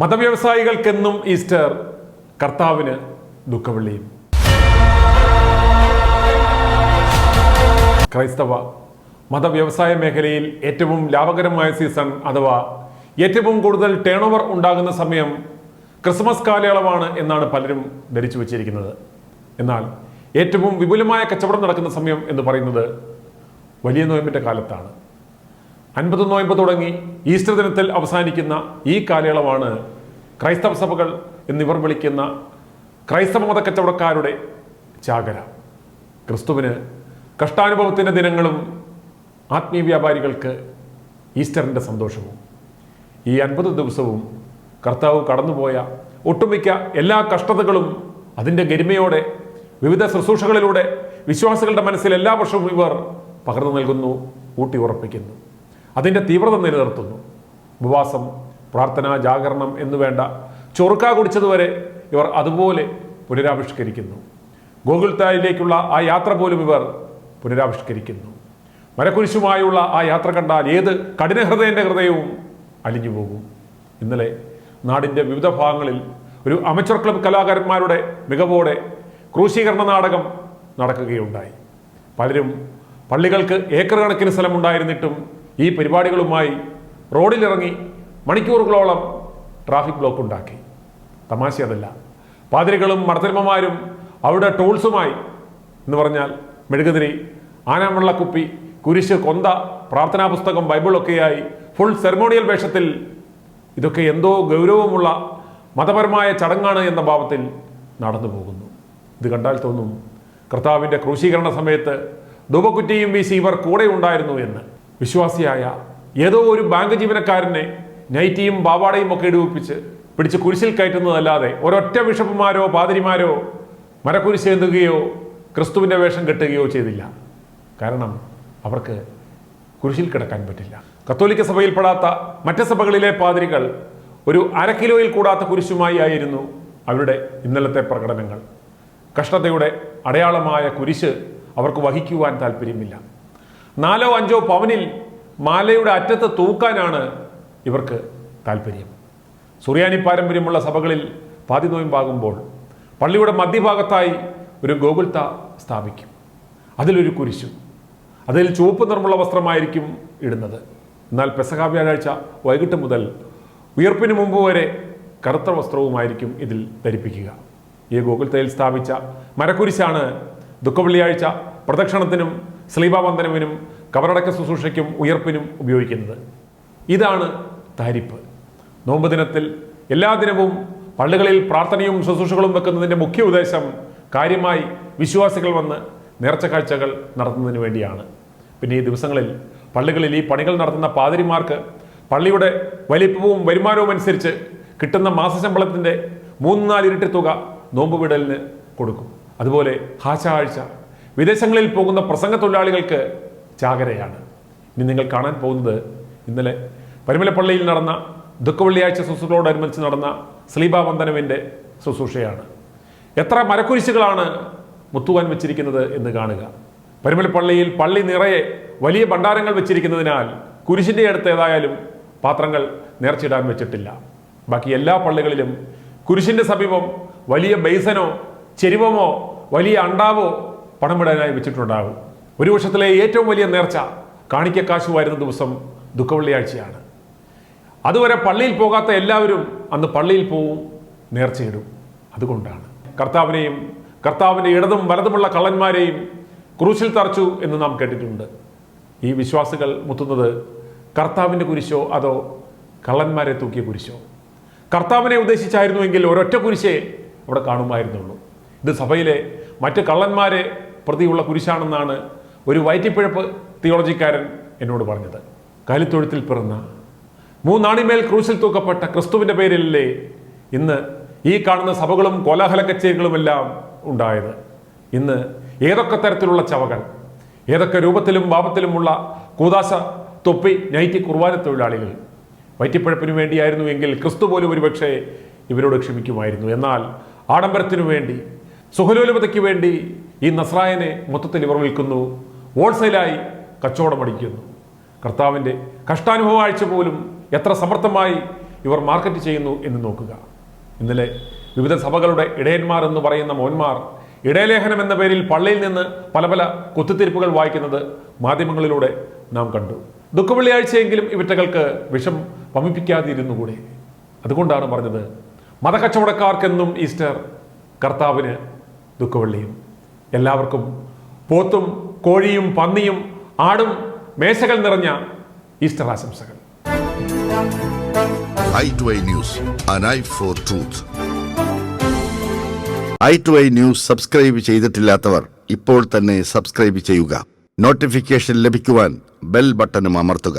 മതവ്യവസായികൾക്കെന്നും Easter, കർത്താവിന് ദുഃഖവെള്ളിയും. ക്രൈസ്തവ മതവ്യവസായ മേഖലയിൽ ഏറ്റവും ലാഭകരമായ സീസൺ അഥവാ ഏറ്റവും കൂടുതൽ ടേൺ ഓവർ ഉണ്ടാകുന്ന സമയം ക്രിസ്മസ് കാലയളവാണ് എന്നാണ് പലരും ധരിച്ചു വച്ചിരിക്കുന്നത്. എന്നാൽ ഏറ്റവും വിപുലമായ കച്ചവടം നടക്കുന്ന സമയം എന്ന് പറയുന്നത് വലിയ നോയമ്പിൻ്റെ കാലത്താണ്. 50 നോയമ്പ് തുടങ്ങി ഈസ്റ്റർ ദിനത്തിൽ അവസാനിക്കുന്ന ഈ കാലയളവാണ് ക്രൈസ്തവ സഭകൾ എന്നിവർ വിളിക്കുന്ന ക്രൈസ്തവ മത കച്ചവടക്കാരുടെ ചാകര. ക്രിസ്തുവിന് കഷ്ടാനുഭവത്തിൻ്റെ ദിനങ്ങളും ആത്മീയ വ്യാപാരികൾക്ക് ഈസ്റ്ററിൻ്റെ സന്തോഷവും. ഈ 50 ദിവസവും കർത്താവ് കടന്നുപോയ ഒട്ടുമിക്ക എല്ലാ കഷ്ടതകളും അതിൻ്റെ ഗരിമയോടെ വിവിധ ശുശ്രൂഷകളിലൂടെ വിശ്വാസികളുടെ മനസ്സിൽ എല്ലാ വർഷവും ഇവർ പകർന്നു നൽകുന്നു, ഊട്ടി ഉറപ്പിക്കുന്നു, അതിൻ്റെ തീവ്രത നിലനിർത്തുന്നു. ഉപവാസം, പ്രാർത്ഥന, ജാഗരണം എന്നുവേണ്ട ചൊറുക്ക കുടിച്ചതുവരെ ഇവർ അതുപോലെ പുനരാവിഷ്കരിക്കുന്നു. ഗോകുൽത്തായിലേക്കുള്ള ആ യാത്ര പോലും ഇവർ പുനരാവിഷ്കരിക്കുന്നു. മരക്കുരിശുമായുള്ള ആ യാത്ര കണ്ടാൽ ഏത് കഠിനഹൃദയൻ്റെ ഹൃദയവും അലിഞ്ഞു പോകും. ഇന്നലെ നാടിൻ്റെ വിവിധ ഭാഗങ്ങളിൽ ഒരു അമച്വർ ക്ലബ് കലാകാരന്മാരുടെ മികവോടെ ക്രൂശീകരണ നാടകം നടക്കുകയുണ്ടായി. പലരും പള്ളികൾക്ക് ഏക്കർ കണക്കിന് സ്ഥലമുണ്ടായിരുന്നിട്ടും ഈ പരിപാടികളുമായി റോഡിലിറങ്ങി മണിക്കൂറുകളോളം ട്രാഫിക് ബ്ലോക്ക് ഉണ്ടാക്കി. തമാശ അതല്ല, പാതിരികളും മർത്തന്മാരും അവരുടെ ടൂൾസുമായി എന്ന് പറഞ്ഞാൽ മെഴുകുതിരി, ആനാവെള്ളക്കുപ്പി, കുരിശ്, കൊന്ത, പ്രാർത്ഥനാ പുസ്തകം, ബൈബിളൊക്കെയായി ഫുൾ സെറമോണിയൽ വേഷത്തിൽ ഇതൊക്കെ എന്തോ ഗൗരവമുള്ള മതപരമായ ചടങ്ങാണ് എന്ന ഭാവത്തിൽ നടന്നു പോകുന്നു. ഇത് കണ്ടാൽ തോന്നും കർത്താവിൻ്റെ ക്രൂശീകരണ സമയത്ത് ധൂപക്കുറ്റിയും വീശി ഇവർ കൂടെ ഉണ്ടായിരുന്നു എന്ന്. വിശ്വാസിയായ ഏതോ ഒരു ബാങ്ക് ജീവനക്കാരനെ നൈറ്റിയും പാവാടയും ഒക്കെ ഇടിവിപ്പിച്ച് പിടിച്ച് കുരിശിൽ കയറ്റുന്നതല്ലാതെ ഒരൊറ്റ ബിഷപ്പുമാരോ പാതിരിമാരോ മരക്കുരിശ് ഏന്തുകയോ ക്രിസ്തുവിൻ്റെ വേഷം കെട്ടുകയോ ചെയ്തില്ല. കാരണം അവർക്ക് കുരിശിൽ കിടക്കാൻ പറ്റില്ല. കത്തോലിക്ക സഭയിൽപ്പെടാത്ത മറ്റ് സഭകളിലെ പാതിരികൾ ഒരു 1/2 കിലോയിൽ കൂടാത്ത കുരിശുമായി ആയിരുന്നു അവരുടെ ഇന്നലത്തെ പ്രകടനങ്ങൾ. കഷ്ടതയുടെ അടയാളമായ കുരിശ് അവർക്ക് വഹിക്കുവാൻ താല്പര്യമില്ല. 4 or 5 പവനിൽ മാലയുടെ അറ്റത്ത് തൂക്കാനാണ് ഇവർക്ക് താല്പര്യം. സുറിയാനി പാരമ്പര്യമുള്ള സഭകളിൽ പാതി നോയമ്പാകുമ്പോൾ പള്ളിയുടെ മധ്യഭാഗത്തായി ഒരു ഗോകുൽത്ത സ്ഥാപിക്കും. അതിലൊരു കുരിശു, അതിൽ ചുവപ്പ് നിറമുള്ള വസ്ത്രമായിരിക്കും ഇടുന്നത്. എന്നാൽ പെസഹ വ്യാഴാഴ്ച വൈകിട്ട് മുതൽ ഉയർപ്പിന് മുമ്പ് വരെ കറുത്ത വസ്ത്രവുമായിരിക്കും ഇതിൽ ധരിപ്പിക്കുക. ഈ ഗോകുൽത്തയിൽ സ്ഥാപിച്ച മരക്കുരിശാണ് ദുഃഖവെള്ളിയാഴ്ച പ്രദക്ഷിണത്തിനും ശ്ലീബാവന്ദനവിനും കബറടക്ക ശുശ്രൂഷയ്ക്കും ഉയർപ്പിനും ഉപയോഗിക്കുന്നത്. ഇതാണ് താരിപ്പ്. നോമ്പ് ദിനത്തിൽ എല്ലാ ദിനവും പള്ളികളിൽ പ്രാർത്ഥനയും ശുശ്രൂഷകളും വെക്കുന്നതിൻ്റെ മുഖ്യ ഉദ്ദേശം കാര്യമായി വിശ്വാസികൾ വന്ന് നേർച്ച കാഴ്ചകൾ നടത്തുന്നതിന് വേണ്ടിയാണ്. പിന്നെ ഈ ദിവസങ്ങളിൽ പള്ളികളിൽ ഈ പണികൾ നടത്തുന്ന പാതിരിമാർക്ക് പള്ളിയുടെ വലിപ്പവും വരുമാനവും അനുസരിച്ച് കിട്ടുന്ന മാസശമ്പളത്തിൻ്റെ 3-4 ഇരട്ടി തുക നോമ്പ് വിടലിന് കൊടുക്കും. അതുപോലെ ഹാശാഴ്ച വിദേശങ്ങളിൽ പോകുന്ന പ്രസംഗ തൊഴിലാളികൾക്ക് ചാകരയാണ്. ഇനി നിങ്ങൾ കാണാൻ പോകുന്നത് ഇന്നലെ പരിമലപ്പള്ളിയിൽ നടന്ന ദുഃഖവെള്ളിയാഴ്ച ശുശ്രൂഷകളോടനുബന്ധിച്ച് നടന്ന ശ്ലീബാവന്ദനവിൻ്റെ ശുശ്രൂഷയാണ്. എത്ര മരക്കുരിശുകളാണ് മുത്തുവാൻ വെച്ചിരിക്കുന്നത് എന്ന് കാണുക. പരിമലപ്പള്ളിയിൽ പള്ളി നിറയെ വലിയ ഭണ്ഡാരങ്ങൾ വെച്ചിരിക്കുന്നതിനാൽ കുരിശിൻ്റെ അടുത്ത് ഏതായാലും പാത്രങ്ങൾ നേർച്ചിടാൻ വെച്ചിട്ടില്ല. ബാക്കി എല്ലാ പള്ളികളിലും കുരിശിൻ്റെ സമീപം വലിയ ബേസനോ ചെരുവമോ വലിയ അണ്ടാവോ പണമിടാനായി വെച്ചിട്ടുണ്ടാകും. ഒരു വർഷത്തിലെ ഏറ്റവും വലിയ നേർച്ച കാണിക്കക്കാശ് വരുന്ന ദിവസം ദുഃഖവെള്ളിയാഴ്ചയാണ്. അതുവരെ പള്ളിയിൽ പോകാത്ത എല്ലാവരും അന്ന് പള്ളിയിൽ പോവും, നേർച്ചയിടും. അതുകൊണ്ടാണ് കർത്താവിനെയും കർത്താവിൻ്റെ ഇടതും വലതുമുള്ള കള്ളന്മാരെയും ക്രൂശിൽ തറച്ചു എന്ന് നാം കേട്ടിട്ടുണ്ട്. ഈ വിശ്വാസികൾ മുത്തുന്നത് കർത്താവിൻ്റെ കുരിശോ അതോ കള്ളന്മാരെ തൂക്കിയ കുരിശോ? കർത്താവിനെ ഉദ്ദേശിച്ചായിരുന്നുവെങ്കിൽ ഒരൊറ്റ കുരിശേ അവിടെ കാണുമായിരുന്നുള്ളൂ. ഇത് സഭയിലെ മറ്റ് കള്ളന്മാരെ പ്രതിയുള്ള കുരിശാണെന്നാണ് ഒരു വയറ്റിപ്പിഴപ്പ് തിയോളജിക്കാരൻ എന്നോട് പറഞ്ഞത്. കാലിത്തൊഴുത്തിൽ പിറന്ന 3 ആണിമേൽ ക്രൂശിൽ തൂക്കപ്പെട്ട ക്രിസ്തുവിൻ്റെ പേരിലല്ലേ ഇന്ന് ഈ കാണുന്ന സഭകളും കോലാഹല കച്ചേരികളുമെല്ലാം ഉണ്ടായത്. ഇന്ന് ഏതൊക്കെ തരത്തിലുള്ള ചവകൾ, ഏതൊക്കെ രൂപത്തിലും ഭാവത്തിലുമുള്ള കൂദാശ, തൊപ്പി, നൈറ്റി, കുർബാന തൊഴിലാളികൾ. വയറ്റിപ്പഴപ്പിനു വേണ്ടിയായിരുന്നു എങ്കിൽ ക്രിസ്തു പോലും ഒരുപക്ഷെ ഇവരോട് ക്ഷമിക്കുമായിരുന്നു. എന്നാൽ ആഡംബരത്തിനു വേണ്ടി, സുഖലോലുപതയ്ക്ക് വേണ്ടി ഈ നസ്രായനെ മൊത്തത്തിൽ ഇവർ വിൽക്കുന്നു, ഹോൾസെയിലായി കച്ചവടമടിക്കുന്നു. കർത്താവിൻ്റെ കഷ്ടാനുഭവ ആഴ്ച പോലും എത്ര സമർത്ഥമായി ഇവർ മാർക്കറ്റ് ചെയ്യുന്നു എന്ന് നോക്കുക. ഇന്നലെ വിവിധ സഭകളുടെ ഇടയന്മാർ എന്ന് പറയുന്ന മോന്മാർ ഇടയലേഖനം എന്ന പേരിൽ പള്ളിയിൽ നിന്ന് പല പല കുത്തിത്തിരിപ്പുകൾ വായിക്കുന്നത് മാധ്യമങ്ങളിലൂടെ നാം കണ്ടു. ദുഃഖവെള്ളിയാഴ്ചയെങ്കിലും ഇവറ്റകൾക്ക് വിഷം വമിപ്പിക്കാതിരുന്നുകൂടെ? അതുകൊണ്ടാണ് പറഞ്ഞത്, മതക്കച്ചവടക്കാർക്കെന്നും ഈസ്റ്റർ, കർത്താവിന് ദുഃഖവെള്ളിയും. എല്ലാവർക്കും പോത്തും കോഴിയും പന്നിയും ആടും മേശകൾ നിറഞ്ഞ ഈസ്റ്റർ ആശംസകൾ. i2i News, an eye for truth. i2i News subscribe ചെയ്തിട്ടില്ലാത്തവർ ഇപ്പോൾ തന്നെ സബ്സ്ക്രൈബ് ചെയ്യുക. നോട്ടിഫിക്കേഷൻ ലഭിക്കുവാൻ ബെൽ ബട്ടണും അമർത്തുക.